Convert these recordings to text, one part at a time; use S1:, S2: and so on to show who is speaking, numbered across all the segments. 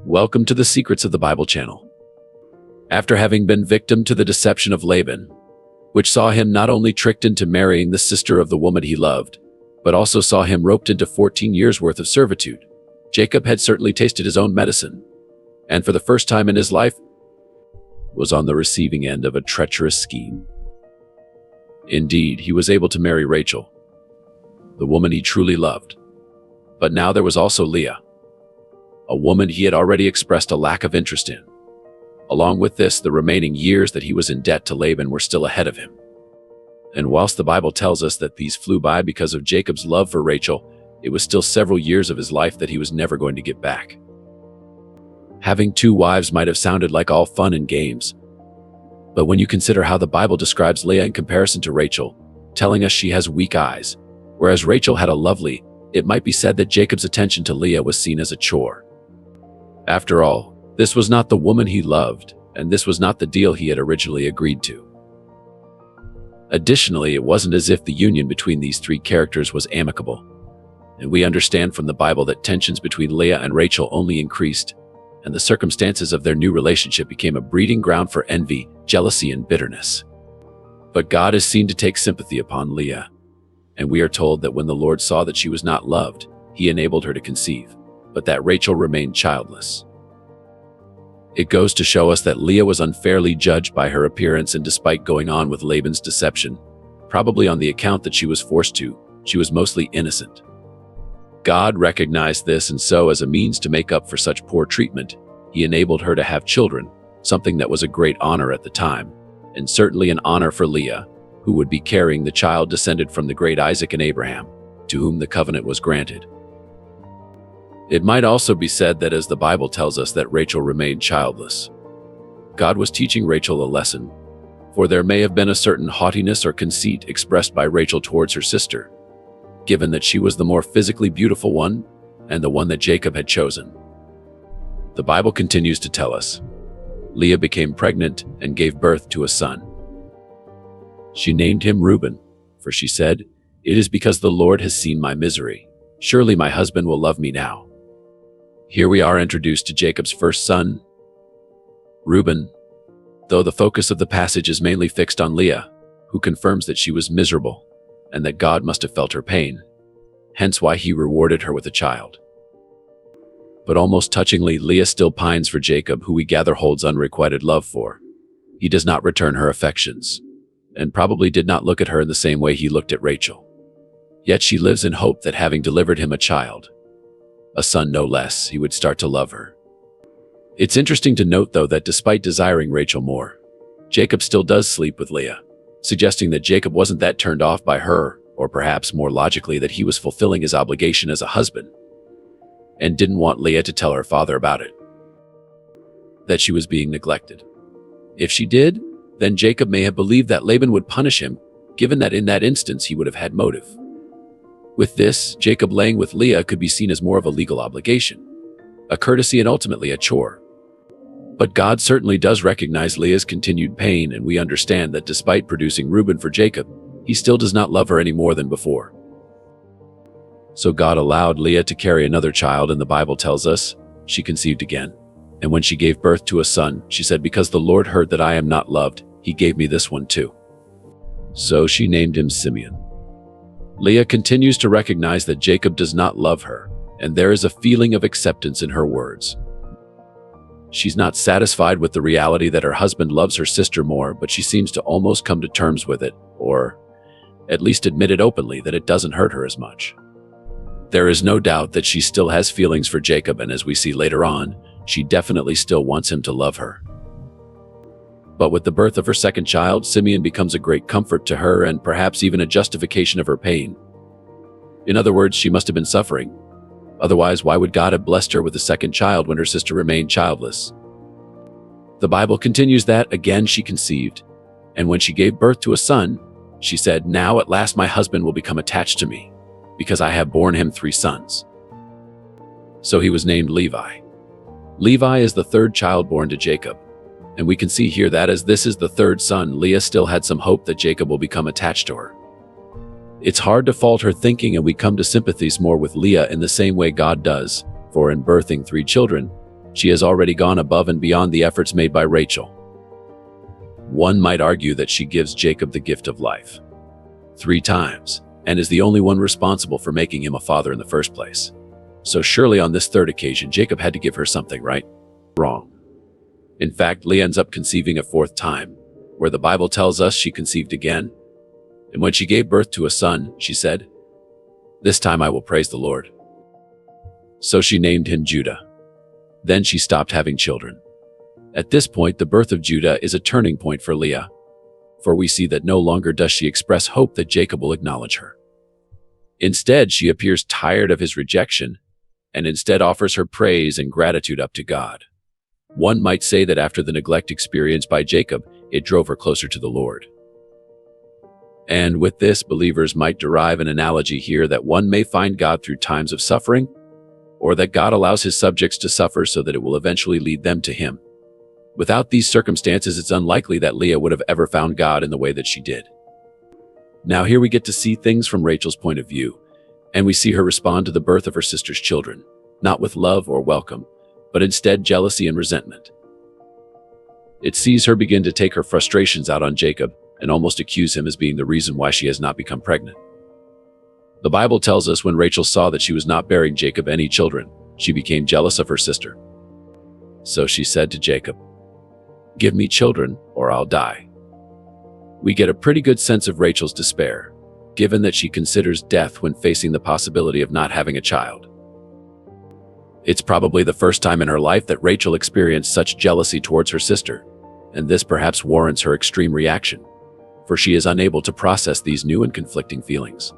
S1: Welcome to the Secrets of the Bible channel. After having been victim to the deception of Laban, which saw him not only tricked into marrying the sister of the woman he loved, but also saw him roped into 14 years' worth of servitude, Jacob had certainly tasted his own medicine, and for the first time in his life, was on the receiving end of a treacherous scheme. Indeed, he was able to marry Rachel, the woman he truly loved. But now there was also Leah, a woman he had already expressed a lack of interest in. Along with this, the remaining years that he was in debt to Laban were still ahead of him. And whilst the Bible tells us that these flew by because of Jacob's love for Rachel, it was still several years of his life that he was never going to get back. Having two wives might have sounded like all fun and games, but when you consider how the Bible describes Leah in comparison to Rachel, telling us she has weak eyes, whereas Rachel had a lovely, it might be said that Jacob's attention to Leah was seen as a chore. After all, this was not the woman he loved, and this was not the deal he had originally agreed to. Additionally, it wasn't as if the union between these three characters was amicable, and we understand from the Bible that tensions between Leah and Rachel only increased, and the circumstances of their new relationship became a breeding ground for envy, jealousy, and bitterness. But God is seen to take sympathy upon Leah, and we are told that when the Lord saw that she was not loved, he enabled her to conceive, but that Rachel remained childless. It goes to show us that Leah was unfairly judged by her appearance, and despite going on with Laban's deception, probably on the account that she was forced to, she was mostly innocent. God recognized this, and so as a means to make up for such poor treatment, he enabled her to have children, something that was a great honor at the time, and certainly an honor for Leah, who would be carrying the child descended from the great Isaac and Abraham, to whom the covenant was granted. It might also be said that as the Bible tells us that Rachel remained childless, God was teaching Rachel a lesson, for there may have been a certain haughtiness or conceit expressed by Rachel towards her sister, given that she was the more physically beautiful one and the one that Jacob had chosen. The Bible continues to tell us, Leah became pregnant and gave birth to a son. She named him Reuben, for she said, "It is because the Lord has seen my misery. Surely my husband will love me now." Here we are introduced to Jacob's first son, Reuben, though the focus of the passage is mainly fixed on Leah, who confirms that she was miserable and that God must have felt her pain, hence why he rewarded her with a child. But almost touchingly, Leah still pines for Jacob, who we gather holds unrequited love for. He does not return her affections, and probably did not look at her in the same way he looked at Rachel. Yet she lives in hope that having delivered him a child, a son no less, he would start to love her. It's interesting to note, though, that despite desiring Rachel more, Jacob still does sleep with Leah, suggesting that Jacob wasn't that turned off by her, or perhaps more logically that he was fulfilling his obligation as a husband, and didn't want Leah to tell her father about it, that she was being neglected. If she did, then Jacob may have believed that Laban would punish him, given that in that instance he would have had motive. With this, Jacob laying with Leah could be seen as more of a legal obligation, a courtesy, and ultimately a chore. But God certainly does recognize Leah's continued pain, and we understand that despite producing Reuben for Jacob, he still does not love her any more than before. So God allowed Leah to carry another child, and the Bible tells us she conceived again. And when she gave birth to a son, she said, "Because the Lord heard that I am not loved, he gave me this one too." So she named him Simeon. Leah continues to recognize that Jacob does not love her, and there is a feeling of acceptance in her words. She's not satisfied with the reality that her husband loves her sister more, but she seems to almost come to terms with it, or at least admit it openly that it doesn't hurt her as much. There is no doubt that she still has feelings for Jacob, and as we see later on, she definitely still wants him to love her. But with the birth of her second child, Simeon becomes a great comfort to her, and perhaps even a justification of her pain. In other words, she must have been suffering. Otherwise, why would God have blessed her with a second child when her sister remained childless? The Bible continues that, again she conceived, and when she gave birth to a son, she said, "Now at last my husband will become attached to me, because I have borne him 3 sons." So he was named Levi. Levi is the third child born to Jacob. And we can see here that as this is the third son, Leah still had some hope that Jacob will become attached to her. It's hard to fault her thinking, and we come to sympathize more with Leah in the same way God does, for in birthing 3 children, She has already gone above and beyond the efforts made by Rachel. One might argue that she gives Jacob the gift of life 3 times, and is the only one responsible for making him a father in the first place. So surely on this 3rd occasion, Jacob had to give her something, right? Wrong. In fact, Leah ends up conceiving a 4th time, where the Bible tells us she conceived again. And when she gave birth to a son, she said, "This time I will praise the Lord." So she named him Judah. Then she stopped having children. At this point, the birth of Judah is a turning point for Leah, for we see that no longer does she express hope that Jacob will acknowledge her. Instead, she appears tired of his rejection, and instead offers her praise and gratitude up to God. One might say that after the neglect experienced by Jacob, it drove her closer to the Lord. And with this, believers might derive an analogy here that one may find God through times of suffering, or that God allows his subjects to suffer so that it will eventually lead them to him. Without these circumstances, it's unlikely that Leah would have ever found God in the way that she did. Now here we get to see things from Rachel's point of view, and we see her respond to the birth of her sister's children, not with love or welcome, but instead jealousy and resentment. It sees her begin to take her frustrations out on Jacob and almost accuse him as being the reason why she has not become pregnant. The Bible tells us when Rachel saw that she was not bearing Jacob any children, she became jealous of her sister. So she said to Jacob, "Give me children or I'll die." We get a pretty good sense of Rachel's despair, given that she considers death when facing the possibility of not having a child. It's probably the first time in her life that Rachel experienced such jealousy towards her sister, and this perhaps warrants her extreme reaction, for she is unable to process these new and conflicting feelings.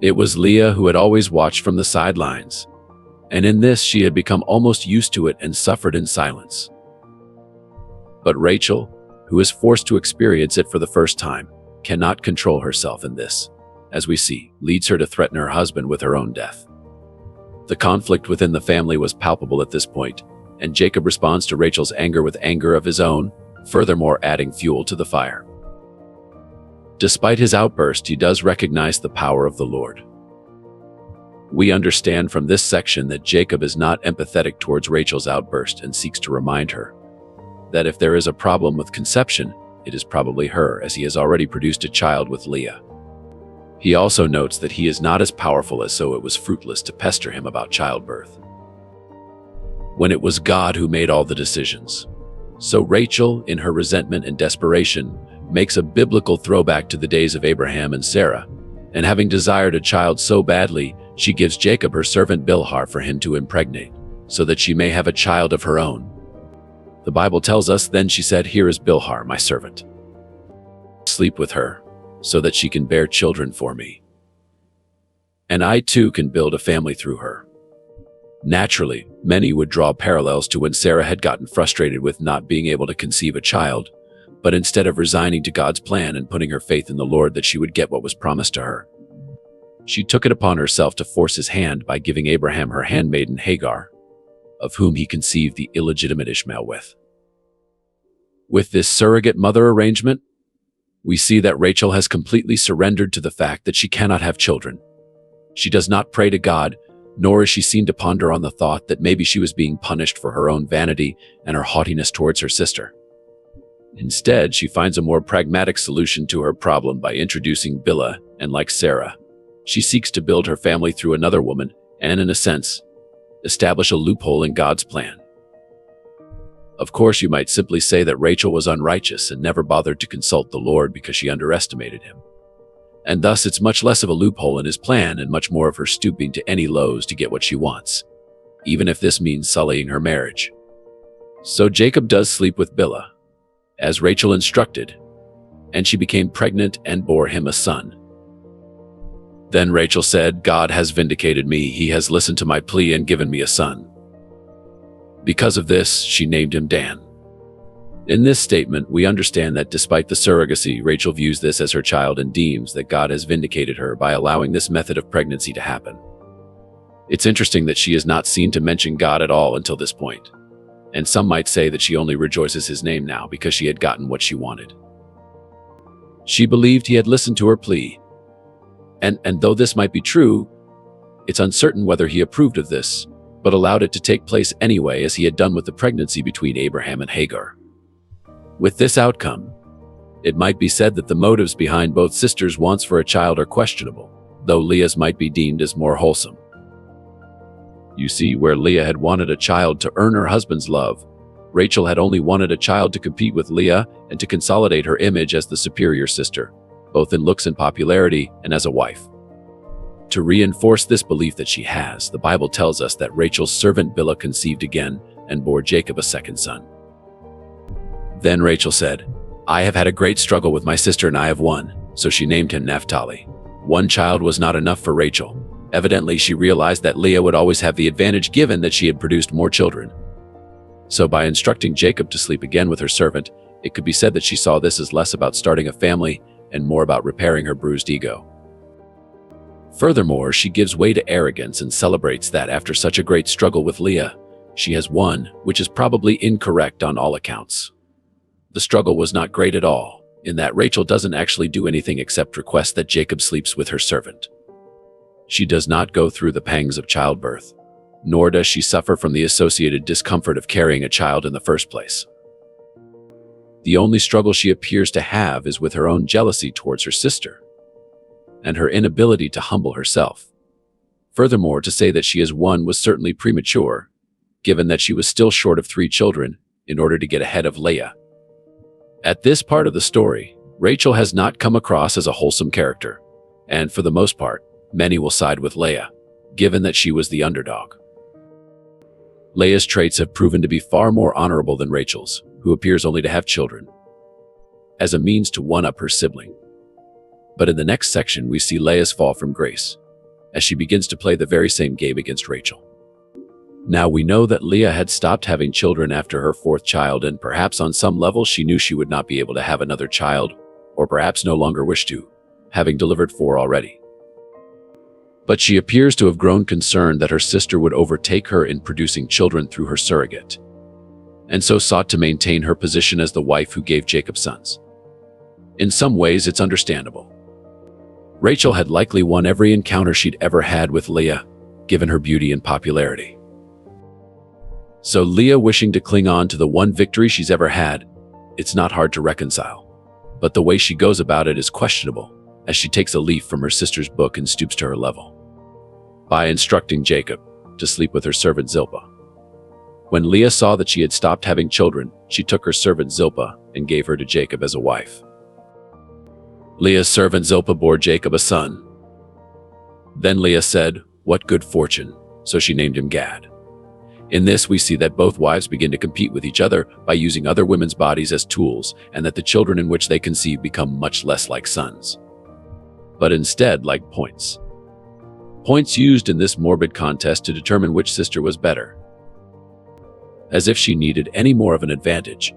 S1: It was Leah who had always watched from the sidelines, and in this she had become almost used to it and suffered in silence. But Rachel, who is forced to experience it for the first time, cannot control herself in this, as we see, leads her to threaten her husband with her own death. The conflict within the family was palpable at this point, and Jacob responds to Rachel's anger with anger of his own, furthermore adding fuel to the fire. Despite his outburst, he does recognize the power of the Lord. We understand from this section that Jacob is not empathetic towards Rachel's outburst and seeks to remind her that if there is a problem with conception, it is probably her, as he has already produced a child with Leah. He also notes that he is not as powerful as so it was fruitless to pester him about childbirth, when it was God who made all the decisions. So Rachel, in her resentment and desperation, makes a biblical throwback to the days of Abraham and Sarah, and having desired a child so badly, she gives Jacob her servant Bilhah for him to impregnate, so that she may have a child of her own. The Bible tells us, "Then she said, 'Here is Bilhah, my servant. Sleep with her, so that she can bear children for me. And I too can build a family through her.'" Naturally, many would draw parallels to when Sarah had gotten frustrated with not being able to conceive a child, but instead of resigning to God's plan and putting her faith in the Lord that she would get what was promised to her, she took it upon herself to force his hand by giving Abraham her handmaiden Hagar, of whom he conceived the illegitimate Ishmael with. With this surrogate mother arrangement, we see that Rachel has completely surrendered to the fact that she cannot have children. She does not pray to God, nor is she seen to ponder on the thought that maybe she was being punished for her own vanity and her haughtiness towards her sister. Instead, she finds a more pragmatic solution to her problem by introducing Bilhah, and like Sarah, she seeks to build her family through another woman and, in a sense, establish a loophole in God's plan. Of course, you might simply say that Rachel was unrighteous and never bothered to consult the Lord because she underestimated him. And thus it's much less of a loophole in his plan and much more of her stooping to any lows to get what she wants, even if this means sullying her marriage. So Jacob does sleep with Bilhah, as Rachel instructed, and she became pregnant and bore him a son. Then Rachel said, "God has vindicated me. He has listened to my plea and given me a son." Because of this, she named him Dan. In this statement, we understand that despite the surrogacy, Rachel views this as her child and deems that God has vindicated her by allowing this method of pregnancy to happen. It's interesting that she is not seen to mention God at all until this point, and some might say that she only rejoices his name now because she had gotten what she wanted. She believed he had listened to her plea, and though this might be true, it's uncertain whether he approved of this, but allowed it to take place anyway, as he had done with the pregnancy between Abraham and Hagar. With this outcome, it might be said that the motives behind both sisters' wants for a child are questionable, though Leah's might be deemed as more wholesome. You see, where Leah had wanted a child to earn her husband's love, Rachel had only wanted a child to compete with Leah and to consolidate her image as the superior sister, both in looks and popularity, and as a wife. To reinforce this belief that she has, the Bible tells us that Rachel's servant Bilhah conceived again and bore Jacob a second son. Then Rachel said, "I have had a great struggle with my sister and I have won," so she named him Naphtali. One child was not enough for Rachel. Evidently, she realized that Leah would always have the advantage given that she had produced more children. So by instructing Jacob to sleep again with her servant, it could be said that she saw this as less about starting a family and more about repairing her bruised ego. Furthermore, she gives way to arrogance and celebrates that after such a great struggle with Leah, she has won, which is probably incorrect on all accounts. The struggle was not great at all, in that Rachel doesn't actually do anything except request that Jacob sleeps with her servant. She does not go through the pangs of childbirth, nor does she suffer from the associated discomfort of carrying a child in the first place. The only struggle she appears to have is with her own jealousy towards her sister, and her inability to humble herself. Furthermore, to say that she has won was certainly premature, given that she was still short of 3 children in order to get ahead of Leah. At this part of the story, Rachel has not come across as a wholesome character, and for the most part, many will side with Leah, given that she was the underdog. Leah's traits have proven to be far more honorable than Rachel's, who appears only to have children, as a means to one-up her sibling. But in the next section, we see Leah's fall from grace, as she begins to play the very same game against Rachel. Now we know that Leah had stopped having children after her 4th child, and perhaps on some level she knew she would not be able to have another child, or perhaps no longer wished to, having delivered 4 already. But she appears to have grown concerned that her sister would overtake her in producing children through her surrogate, and so sought to maintain her position as the wife who gave Jacob sons. In some ways, it's understandable. Rachel had likely won every encounter she'd ever had with Leah, given her beauty and popularity. So Leah wishing to cling on to the one victory she's ever had, it's not hard to reconcile. But the way she goes about it is questionable, as she takes a leaf from her sister's book and stoops to her level, by instructing Jacob to sleep with her servant Zilpah. When Leah saw that she had stopped having children, she took her servant Zilpah and gave her to Jacob as a wife. Leah's servant Zilpah bore Jacob a son. Then Leah said, "What good fortune," so she named him Gad. In this, we see that both wives begin to compete with each other by using other women's bodies as tools, and that the children in which they conceive become much less like sons, but instead like points. Points used in this morbid contest to determine which sister was better, as if she needed any more of an advantage.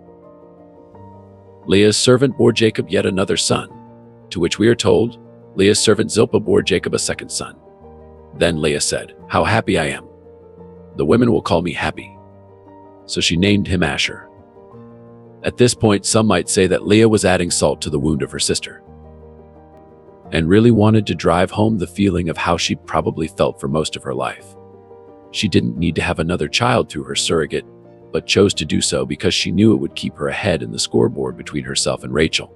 S1: Leah's servant bore Jacob yet another son, to which we are told, Leah's servant Zilpah bore Jacob a second son. Then Leah said, "How happy I am! The women will call me happy." So she named him Asher. At this point, some might say that Leah was adding salt to the wound of her sister, and really wanted to drive home the feeling of how she'd probably felt for most of her life. She didn't need to have another child through her surrogate, but chose to do so because she knew it would keep her ahead in the scoreboard between herself and Rachel.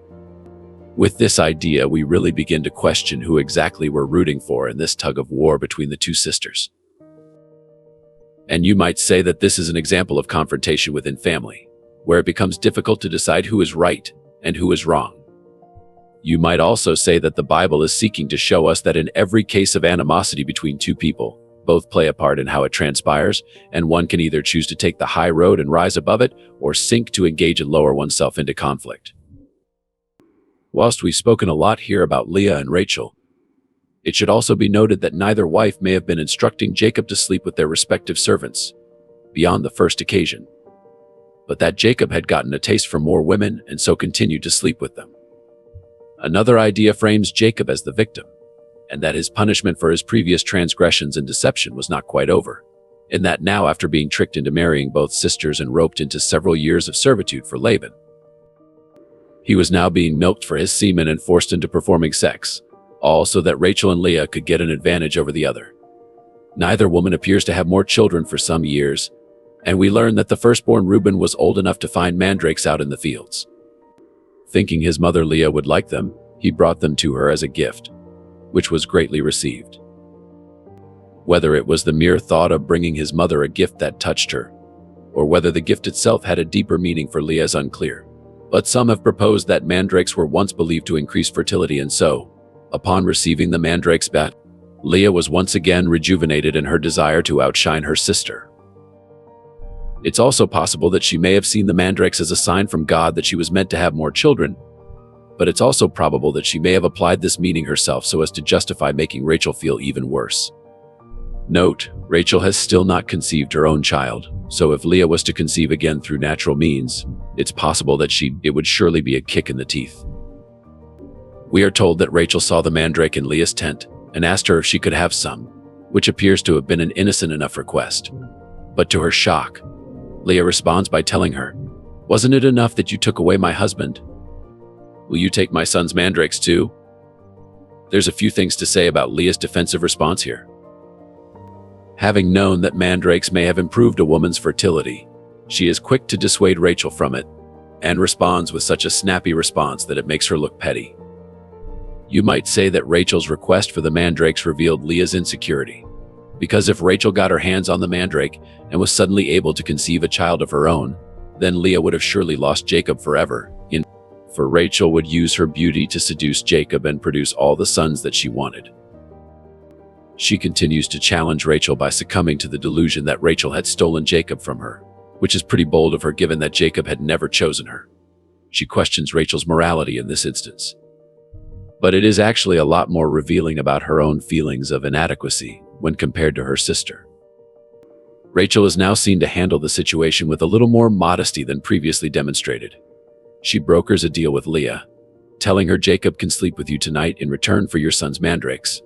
S1: With this idea, we really begin to question who exactly we're rooting for in this tug of war between the 2 sisters. And you might say that this is an example of confrontation within family, where it becomes difficult to decide who is right and who is wrong. You might also say that the Bible is seeking to show us that in every case of animosity between 2 people, both play a part in how it transpires, and one can either choose to take the high road and rise above it, or sink to engage and lower oneself into conflict. Whilst we've spoken a lot here about Leah and Rachel, it should also be noted that neither wife may have been instructing Jacob to sleep with their respective servants, beyond the first occasion, but that Jacob had gotten a taste for more women and so continued to sleep with them. Another idea frames Jacob as the victim, and that his punishment for his previous transgressions and deception was not quite over, in that now, after being tricked into marrying both sisters and roped into several years of servitude for Laban, he was now being milked for his semen and forced into performing sex, all so that Rachel and Leah could get an advantage over the other. Neither woman appears to have more children for some years, and we learn that the firstborn Reuben was old enough to find mandrakes out in the fields. Thinking his mother Leah would like them, he brought them to her as a gift, which was greatly received. Whether it was the mere thought of bringing his mother a gift that touched her, or whether the gift itself had a deeper meaning for Leah is unclear. But some have proposed that mandrakes were once believed to increase fertility, and so, upon receiving the mandrake's bat, Leah was once again rejuvenated in her desire to outshine her sister. It's also possible that she may have seen the mandrakes as a sign from God that she was meant to have more children, but it's also probable that she may have applied this meaning herself so as to justify making Rachel feel even worse. Note, Rachel has still not conceived her own child, so if Leah was to conceive again through natural means, it's possible that it would surely be a kick in the teeth. We are told that Rachel saw the mandrake in Leah's tent and asked her if she could have some, which appears to have been an innocent enough request. But to her shock, Leah responds by telling her, "Wasn't it enough that you took away my husband? Will you take my son's mandrakes too?" There's a few things to say about Leah's defensive response here. Having known that mandrakes may have improved a woman's fertility, she is quick to dissuade Rachel from it, and responds with such a snappy response that it makes her look petty. You might say that Rachel's request for the mandrakes revealed Leah's insecurity, because if Rachel got her hands on the mandrake and was suddenly able to conceive a child of her own, then Leah would have surely lost Jacob forever. For Rachel would use her beauty to seduce Jacob and produce all the sons that she wanted. She continues to challenge Rachel by succumbing to the delusion that Rachel had stolen Jacob from her, which is pretty bold of her given that Jacob had never chosen her. She questions Rachel's morality in this instance. But it is actually a lot more revealing about her own feelings of inadequacy when compared to her sister. Rachel is now seen to handle the situation with a little more modesty than previously demonstrated. She brokers a deal with Leah, telling her Jacob can sleep with you tonight in return for your son's mandrakes.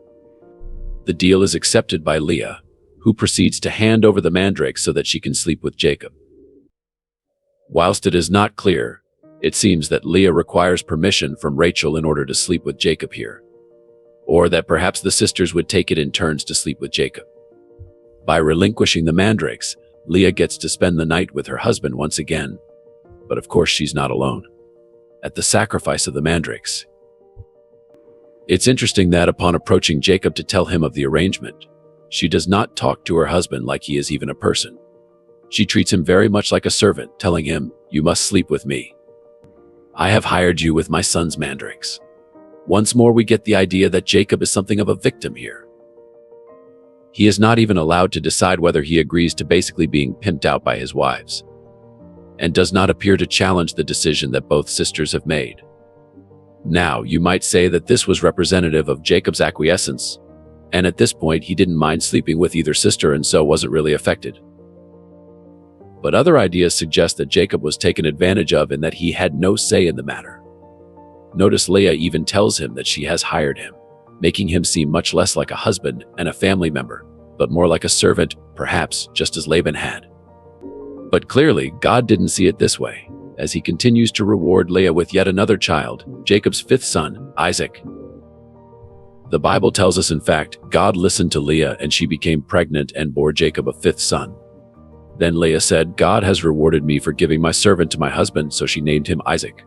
S1: The deal is accepted by Leah, who proceeds to hand over the mandrakes so that she can sleep with Jacob. Whilst it is not clear, it seems that Leah requires permission from Rachel in order to sleep with Jacob here, or that perhaps the sisters would take it in turns to sleep with Jacob. By relinquishing the mandrakes, Leah gets to spend the night with her husband once again, but of course she's not alone. At the sacrifice of the mandrakes. It's interesting that upon approaching Jacob to tell him of the arrangement, she does not talk to her husband like he is even a person. She treats him very much like a servant, telling him, "You must sleep with me. I have hired you with my son's mandrakes." Once more, we get the idea that Jacob is something of a victim here. He is not even allowed to decide whether he agrees to basically being pimped out by his wives, and does not appear to challenge the decision that both sisters have made. Now, you might say that this was representative of Jacob's acquiescence, and at this point he didn't mind sleeping with either sister and so wasn't really affected. But other ideas suggest that Jacob was taken advantage of and that he had no say in the matter. Notice Leah even tells him that she has hired him, making him seem much less like a husband and a family member, but more like a servant, perhaps just as Laban had. But clearly, God didn't see it this way, as he continues to reward Leah with yet another child, Jacob's fifth son, Isaac. The Bible tells us, in fact, God listened to Leah and she became pregnant and bore Jacob a fifth son. Then Leah said, "God has rewarded me for giving my servant to my husband," so she named him Isaac.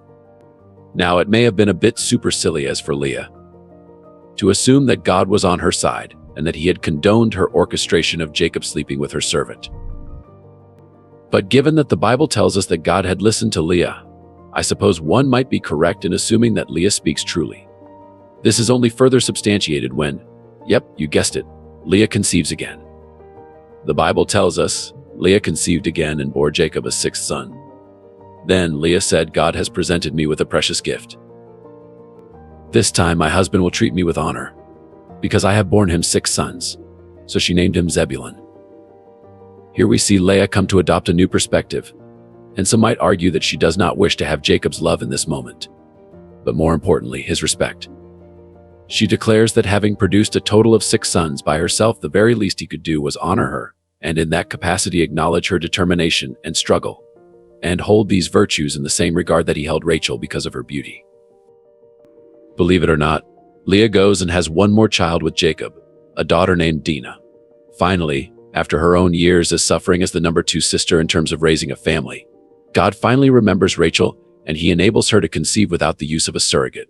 S1: Now, it may have been a bit supercilious as for Leah to assume that God was on her side and that he had condoned her orchestration of Jacob sleeping with her servant. But given that the Bible tells us that God had listened to Leah, I suppose one might be correct in assuming that Leah speaks truly. This is only further substantiated when, yep, you guessed it, Leah conceives again. The Bible tells us, Leah conceived again and bore Jacob a sixth son. Then Leah said, "God has presented me with a precious gift. This time my husband will treat me with honor, because I have borne him 6 sons." So she named him Zebulun. Here we see Leah come to adopt a new perspective, and some might argue that she does not wish to have Jacob's love in this moment, but more importantly, his respect. She declares that having produced a total of 6 sons by herself, the very least he could do was honor her, and in that capacity acknowledge her determination and struggle, and hold these virtues in the same regard that he held Rachel because of her beauty. Believe it or not, Leah goes and has one more child with Jacob, a daughter named Dinah. Finally, after her own years as suffering as the number 2 sister in terms of raising a family, God finally remembers Rachel and he enables her to conceive without the use of a surrogate.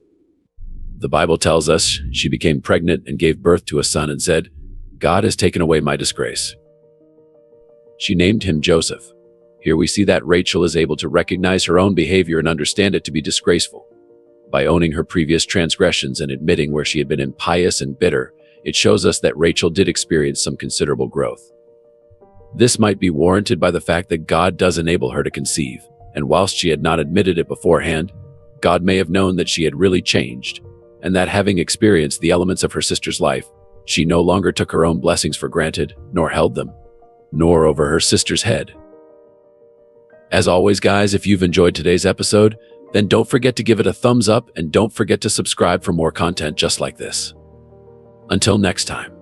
S1: The Bible tells us she became pregnant and gave birth to a son and said, "God has taken away my disgrace." She named him Joseph. Here we see that Rachel is able to recognize her own behavior and understand it to be disgraceful. By owning her previous transgressions and admitting where she had been impious and bitter, it shows us that Rachel did experience some considerable growth. This might be warranted by the fact that God does enable her to conceive, and whilst she had not admitted it beforehand, God may have known that she had really changed, and that having experienced the elements of her sister's life, she no longer took her own blessings for granted, nor held them, nor over her sister's head. As always, guys, if you've enjoyed today's episode, then don't forget to give it a thumbs up and don't forget to subscribe for more content just like this. Until next time.